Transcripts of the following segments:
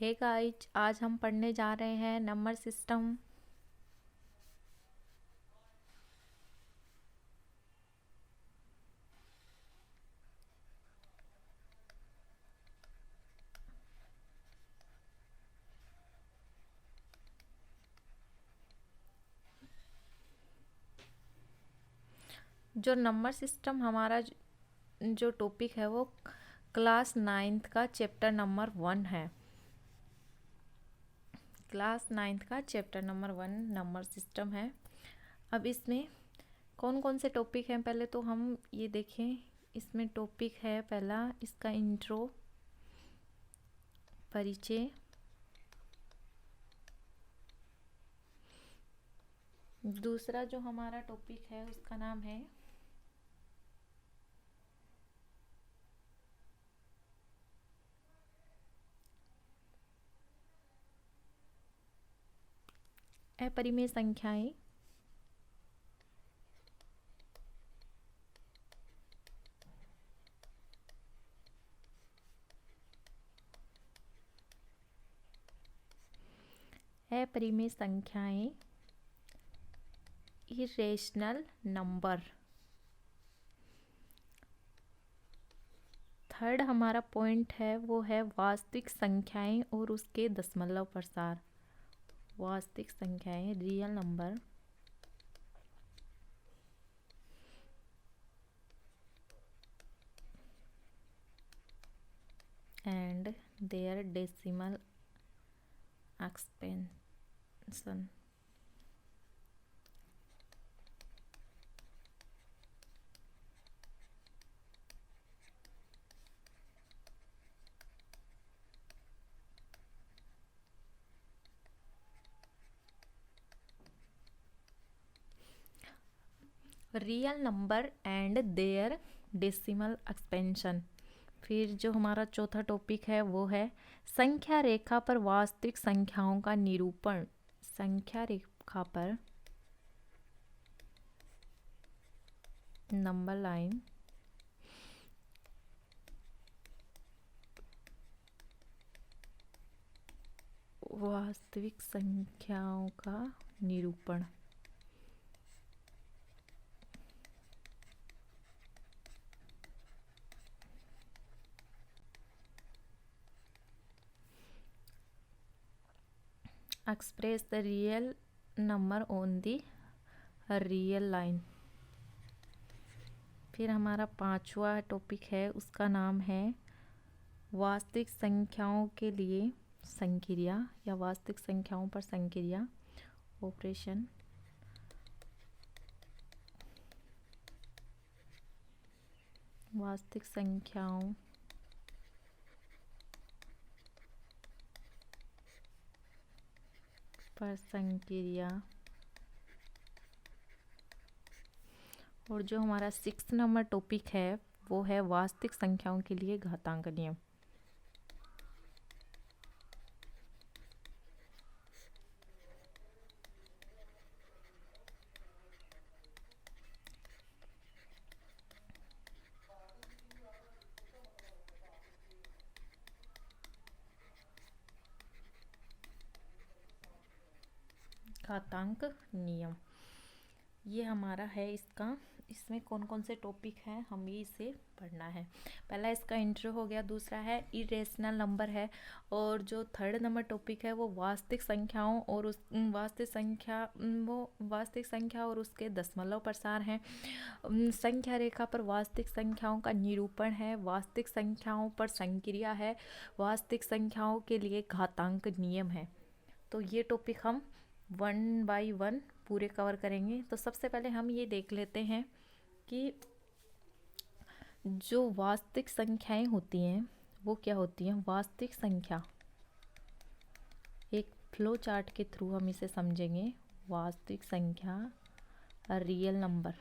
Hey guys, आज हम पढ़ने जा रहे हैं नंबर सिस्टम। जो नंबर सिस्टम हमारा जो टॉपिक है वो क्लास 9th का चैप्टर नंबर 1 है। क्लास 9th का चैप्टर नंबर 1 नंबर सिस्टम है। अब इसमें कौन कौन से टॉपिक हैं पहले तो हम ये देखें। इसमें टॉपिक है पहला इसका इंट्रो, परिचय। दूसरा जो हमारा टॉपिक है उसका नाम है अपरिमेय संख्याएं। अपरिमेय संख्याएं, इरेशनल नंबर। थर्ड हमारा पॉइंट है वो है वास्तविक संख्याएं और उसके दशमलव प्रसार। वास्तविक संख्याएं, real number and their decimal expansion. Real number and their decimal expansion. फिर जो हमारा चौथा टॉपिक है वो है संख्या रेखा पर वास्तविक संख्याओं का निरूपण। संख्या रेखा पर, नंबर लाइन, वास्तविक संख्याओं का निरूपण। Express the real number on the real line. फिर हमारा पांचवा टॉपिक है उसका नाम है वास्तविक संख्याओं के लिए संक्रिया या वास्तविक संख्याओं पर संक्रिया, ऑपरेशन। वास्तविक संख्याओं पर संक्रिया। और जो हमारा 6 नंबर टॉपिक है वो है वास्तविक संख्याओं के लिए घातांक नियम। घातांक नियम ये हमारा है इसका। इसमें कौन कौन से टॉपिक हैं हमें इसे पढ़ना है। पहला इसका इंट्रो हो गया, दूसरा है इरेशनल नंबर है, और जो थर्ड नंबर टॉपिक है वो वास्तविक संख्याओं और उस वास्तविक संख्या और उसके दशमलव प्रसार हैं। संख्या रेखा पर वास्तविक संख्याओं का निरूपण है, वास्तविक संख्याओं पर संक्रिया है, वास्तविक संख्याओं के लिए घातांक नियम है। तो ये टॉपिक हम 1 बाय 1 पूरे कवर करेंगे। तो सबसे पहले हम ये देख लेते हैं कि जो वास्तविक संख्याएं होती हैं वो क्या होती हैं। वास्तविक संख्या, एक फ्लो चार्ट के थ्रू हम इसे समझेंगे। वास्तविक संख्या, रियल नंबर।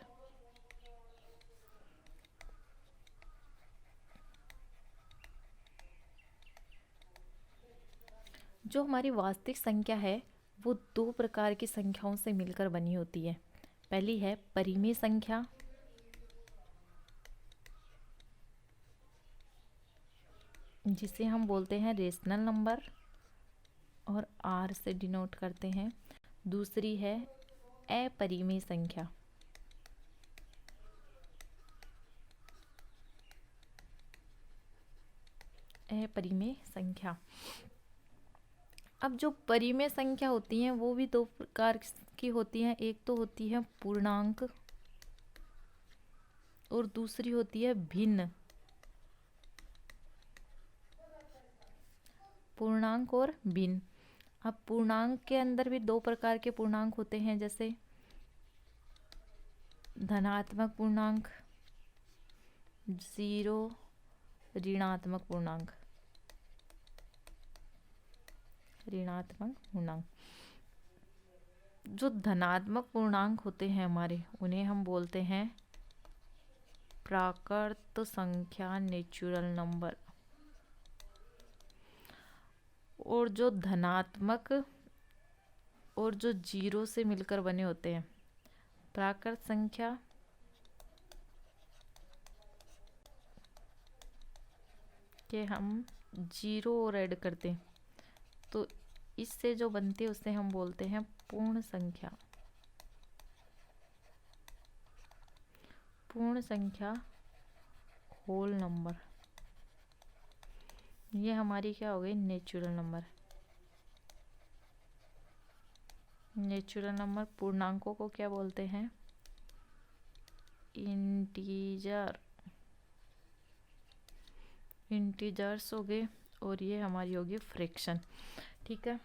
जो हमारी वास्तविक संख्या है वो दो प्रकार की संख्याओं से मिलकर बनी होती है। पहली है परिमेय संख्या, जिसे हम बोलते हैं रेशनल नंबर, और आर से डिनोट करते हैं। दूसरी है अपरिमेय संख्या। अपरिमेय संख्या। अब जो परिमेय संख्या होती हैं वो भी दो प्रकार की होती हैं। एक तो होती है पूर्णांक और दूसरी होती है भिन्न। पूर्णांक और भिन्न। अब पूर्णांक के अंदर भी दो प्रकार के पूर्णांक होते हैं, जैसे धनात्मक पूर्णांक, 0, ऋणात्मक पूर्णांक। ऋणात्मक पूर्णांक। जो धनात्मक पूर्णांक होते हैं हमारे, उन्हें हम बोलते हैं प्राकृत संख्या, नेचुरल नंबर। और जो धनात्मक और जो 0 से मिलकर बने होते हैं प्राकृत संख्या, के हम 0 और ऐड करते हैं तो इससे जो बनती है उसे हम बोलते हैं पूर्ण संख्या। पूर्ण संख्या, होल नंबर। ये हमारी क्या हो गई, नेचुरल नंबर। Natural number. पूर्णांकों को क्या बोलते हैं, इंटीजर। इंटीजर्स हो गए। और ये हमारी होगी फ्रैक्शन। ठीक है,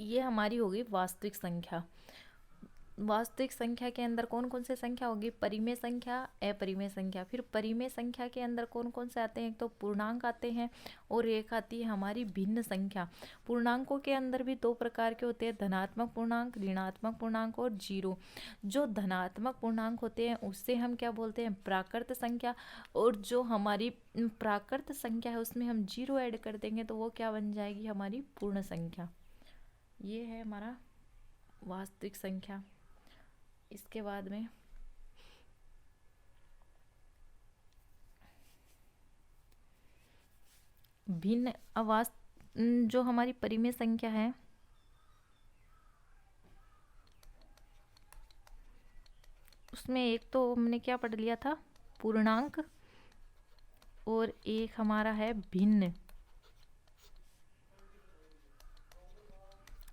ये हमारी होगी वास्तविक संख्या। वास्तविक संख्या के अंदर कौन कौन से संख्या होगी, परिमेय संख्या, अपरिमेय संख्या। फिर परिमेय संख्या के अंदर कौन कौन से आते हैं, एक तो पूर्णांक आते हैं और एक आती है हमारी भिन्न संख्या। पूर्णांकों के अंदर भी दो प्रकार के होते हैं, धनात्मक पूर्णांक, ऋणात्मक पूर्णांक और 0। जो धनात्मक पूर्णांक होते हैं उससे हम क्या बोलते हैं, प्राकृत संख्या। और जो हमारी प्राकृत संख्या है उसमें हम 0 ऐड कर देंगे तो वो क्या बन जाएगी, हमारी पूर्ण संख्या। ये है हमारा वास्तविक संख्या। इसके बाद में भिन्न आवास, जो हमारी परिमेय संख्या है उसमें एक तो हमने क्या पढ़ लिया था, पूर्णांक, और एक हमारा है भिन्न।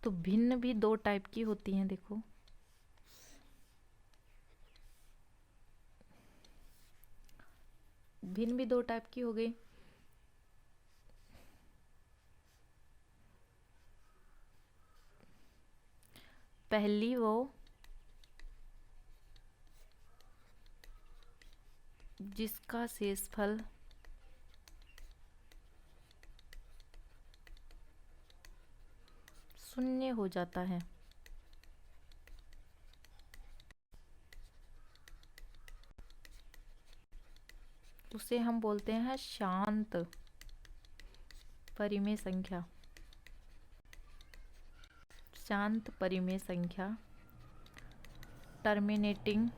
तो भिन्न भी दो टाइप की होती हैं, देखो। भिन्न भी दो टाइप की हो गई। पहली वो जिसका शेषफल शून्य हो जाता है, उसे हम बोलते हैं शांत परिमेय संख्या। शांत परिमेय संख्या। Terminating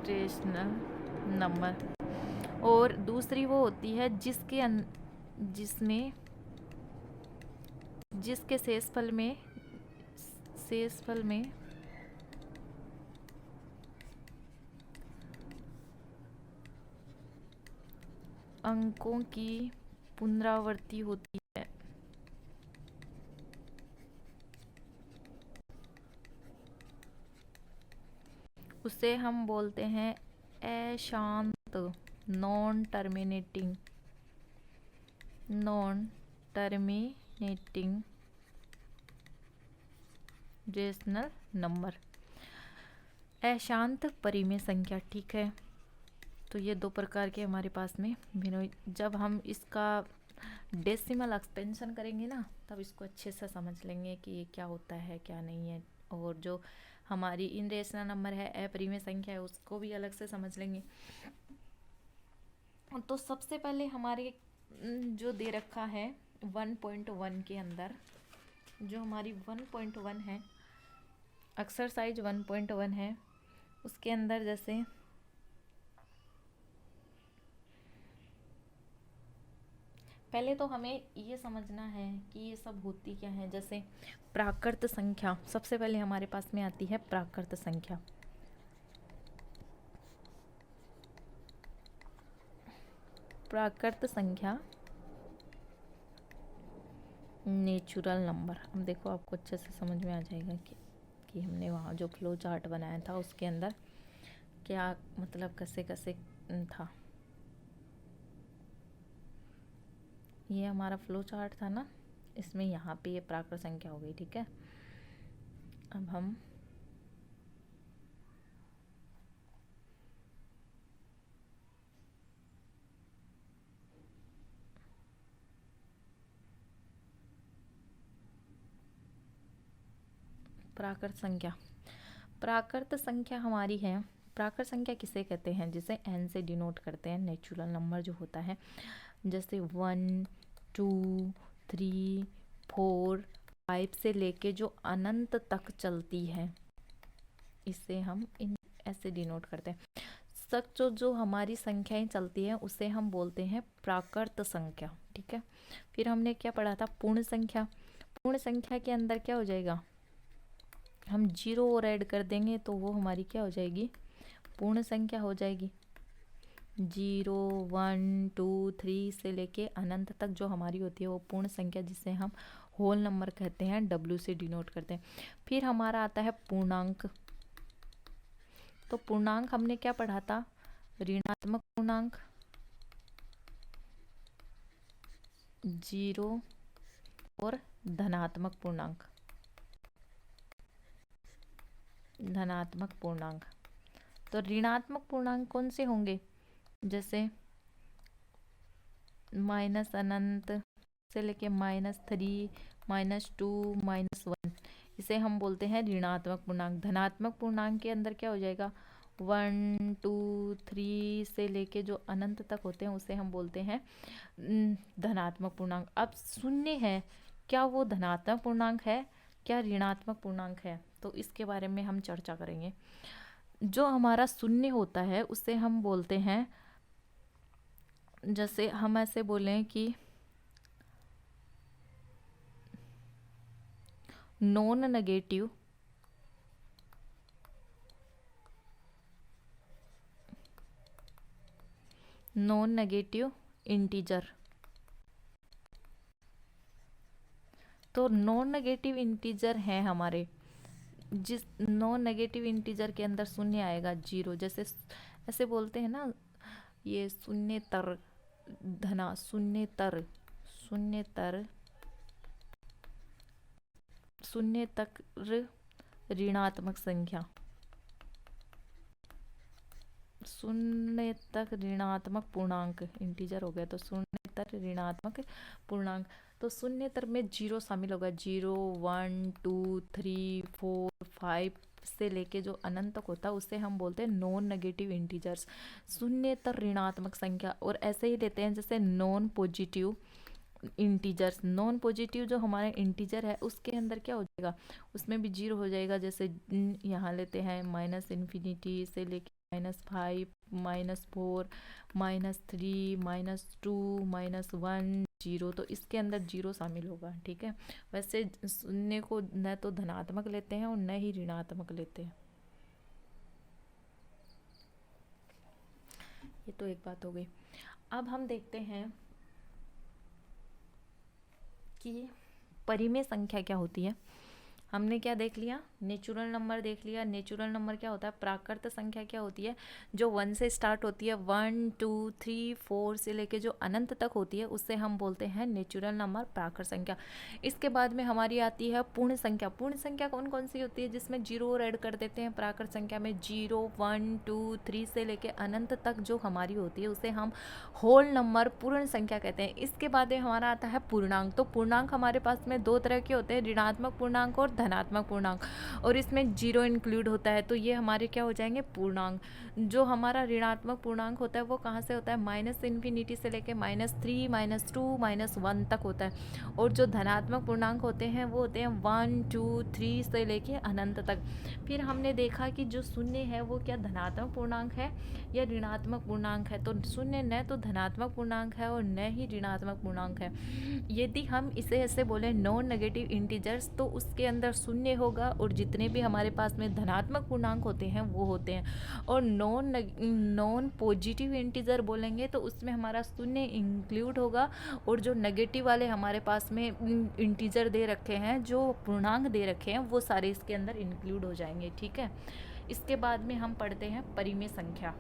rational number. और दूसरी वो होती है जिसके शेषफल में अंकों की पुनरावृत्ति होती है। उसे हम बोलते हैं अशांत, नॉन टर्मिनेटिंग रेशनल नंबर। अशांत परिमेय संख्या। ठीक है, तो ये दो प्रकार के हमारे पास में भिन्न। जब हम इसका डेसिमल एक्सपेंशन करेंगे ना, तब इसको अच्छे से समझ लेंगे कि ये क्या होता है क्या नहीं है। और जो हमारी इनरेशनल नंबर है, अपरिमेय संख्या है, उसको भी अलग से समझ लेंगे। तो सबसे पहले हमारे जो दे रखा है 1.1 के अंदर, जो हमारी 1.1 है, एक्सरसाइज 1.1 है, उसके अंदर जैसे पहले तो हमें ये समझना है कि ये सब होती क्या है। जैसे प्राकृत संख्या, सबसे पहले हमारे पास में आती है प्राकृत संख्या। प्राकृत संख्या नेचुरल नंबर। अब देखो आपको अच्छे से समझ में आ जाएगा कि हमने वहाँ जो फ्लो चार्ट बनाया था उसके अंदर क्या मतलब कैसे कैसे था। ये हमारा फ्लो चार्ट था ना, इसमें यहाँ पे ये प्राकृत संख्या हो गई, ठीक है। अब हम प्राकृत संख्या, प्राकृत संख्या हमारी है। प्राकृत संख्या किसे कहते हैं? जिसे n से डिनोट करते हैं, नेचुरल नंबर जो होता है। जैसे 1 2 3 4 5 से लेके जो अनंत तक चलती है, इसे हम इन ऐसे डिनोट करते हैं। सच जो हमारी संख्याएं चलती हैं उसे हम बोलते हैं प्राकृत संख्या, ठीक है। फिर हमने क्या पढ़ा था? पूर्ण संख्या। पूर्ण संख्या के अंदर क्या हो जाएगा? हम 0 और ऐड कर देंगे तो वो हमारी क्या हो जाएगी? पूर्ण संख्या हो जाएगी। 0 1 2 3 से लेके अनंत तक जो हमारी होती है वो पूर्ण संख्या, जिसे हम होल नंबर कहते हैं, W से डिनोट करते हैं। फिर हमारा आता है पूर्णांक। तो पूर्णांक हमने क्या पढ़ा था? ऋणात्मक पूर्णांक, 0 और धनात्मक पूर्णांक। धनात्मक पूर्णांक। तो ऋणात्मक पूर्णांक कौन से होंगे? जैसे माइनस अनंत से लेके -3 -2 -1, इसे हम बोलते हैं ऋणात्मक पूर्णांक। धनात्मक पूर्णांक के अंदर क्या हो जाएगा? 1 2 3 से लेके जो अनंत तक होते हैं उसे हम बोलते हैं धनात्मक पूर्णांक। अब शून्य है, क्या वो धनात्मक पूर्णांक है, क्या ऋणात्मक पूर्णांक है? तो इसके बारे में हम चर्चा करेंगे। जो हमारा शून्य होता है उसे हम बोलते हैं, जैसे हम ऐसे बोलें कि नॉन नेगेटिव इंटीजर। तो नॉन नेगेटिव इंटीजर हैं हमारे, जिस नॉन नेगेटिव इंटीजर के अंदर शून्य आएगा, 0। जैसे ऐसे बोलते हैं ना, ये शून्यतर धना, शून्यतर शून्य तक ऋणात्मक संख्या, शून्य तक ऋणात्मक पूर्णांक, इंटीजर हो गया तो शून्य तक ऋणात्मक पूर्णांक। तो शून्यतर में 0 शामिल होगा। 0 1 2 3 4 5 से लेके जो अनंत तक होता है उसे हम बोलते हैं नॉन नेगेटिव इंटीजर्स, शून्यतर ऋणात्मक संख्या। और ऐसे ही लेते हैं जैसे non positive integers. Non positive जो हमारा इंटीजर है उसके अंदर क्या हो जाएगा? उसमें भी 0 हो जाएगा। जैसे यहाँ लेते हैं -∞ से लेके -5 -4 -3 -2 -1 0, तो इसके अंदर 0 शामिल होगा, ठीक है। वैसे शून्य को न तो धनात्मक लेते हैं और न ही ऋणात्मक लेते हैं। ये तो एक बात हो गई। अब हम देखते हैं कि परिमेय संख्या क्या होती है। हमने क्या देख लिया? नेचुरल नंबर देख लिया। नेचुरल नंबर क्या होता है? प्राकृत संख्या क्या होती है? जो 1 से स्टार्ट होती है, 1 2 3 4 से लेके जो अनंत तक होती है उसे हम बोलते हैं नेचुरल नंबर, प्राकृत संख्या। इसके बाद में हमारी आती है पूर्ण संख्या। पूर्ण संख्या कौन कौन सी होती है? जिसमें 0 और ऐड कर देते हैं प्राकृत संख्या में। 0 1 2 3 से लेके अनंत तक जो हमारी होती है उसे हम होल नंबर, पूर्ण संख्या कहते हैं। इसके बाद में हमारा आता है पूर्णांक। तो पूर्णांक हमारे पास में 2 तरह के होते हैं, ऋणात्मक पूर्णांक और धनात्मक पूर्णांक, और इसमें जीरो इंक्लूड होता है, तो ये हमारे क्या हो जाएंगे, पूर्णांक। जो हमारा ऋणात्मक पूर्णांक होता है वो कहाँ से होता है, -∞ से लेके -3, -2, -1 तक होता है, और जो धनात्मक पूर्णांक होते हैं वो होते हैं 1, 2, 3 से लेके अनंत तक। फिर हमने देखा कि जो शून्य है वो क्या धनात्मक पूर्णांक है या ऋणात्मक पूर्णांक है, तो शून्य न तो धनात्मक पूर्णांक है और न ही ऋणात्मक पूर्णांक है। यदि हम इसे ऐसे बोले नॉन नेगेटिव इंटीजर्स, तो उसके अंदर शून्य होगा और जितने भी हमारे पास में धनात्मक पूर्णांक होते हैं वो होते हैं, और नॉन पॉजिटिव इंटीजर बोलेंगे तो उसमें हमारा शून्य इंक्लूड होगा, और जो नेगेटिव वाले हमारे पास में इंटीजर दे रखे हैं, जो पूर्णांक दे रखे हैं, वो सारे इसके अंदर इंक्लूड हो जाएंगे। ठीक है, इसके बाद में हम पढ़ते हैं परिमेय संख्या।